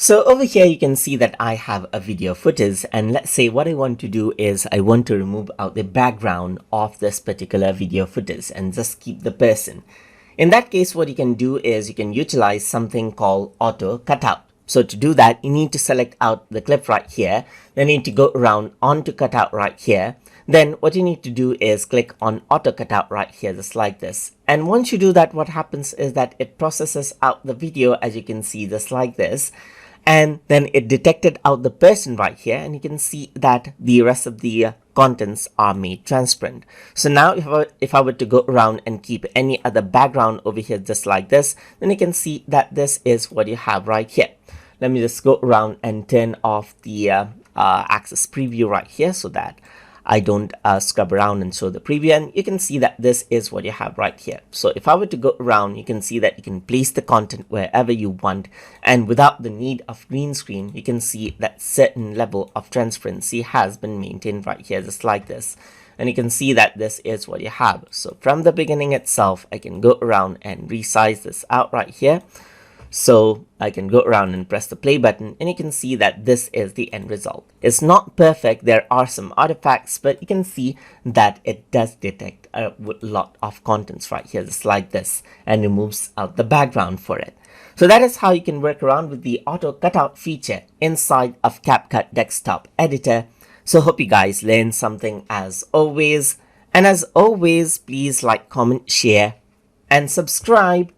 So over here you can see that I have a video footage, and let's say what I want to do is I want to remove out the background of this particular video footage and just keep the person. In that case, what you can do is you can utilize something called Auto Cutout. So to do that, you need to select out the clip right here. Then you need to go around onto Cutout right here. Then what you need to do is click on Auto Cutout right here, just like this. And once you do that, what happens is that it processes out the video, as you can see, just like this. And then it detected out the person right here, and you can see that the rest of the contents are made transparent. So now if I were to go around and keep any other background over here just like this, then you can see that this is what you have right here. Let me just go around and turn off the access preview right here so that I don't scrub around and show the preview, and you can see that this is what you have right here. So if I were to go around, you can see that you can place the content wherever you want, and without the need of green screen, you can see that certain level of transparency has been maintained right here, just like this. And you can see that this is what you have. So from the beginning itself, I can go around and resize this out right here. So I can go around and press the play button, and you can see that this is the end result. It's not perfect, there are some artifacts, but you can see that it does detect a lot of contents right here, just like this, and removes out the background for it. So that is how you can work around with the Auto Cutout feature inside of CapCut desktop editor. So hope you guys learned something as always. And as always, please like, comment, share, and subscribe.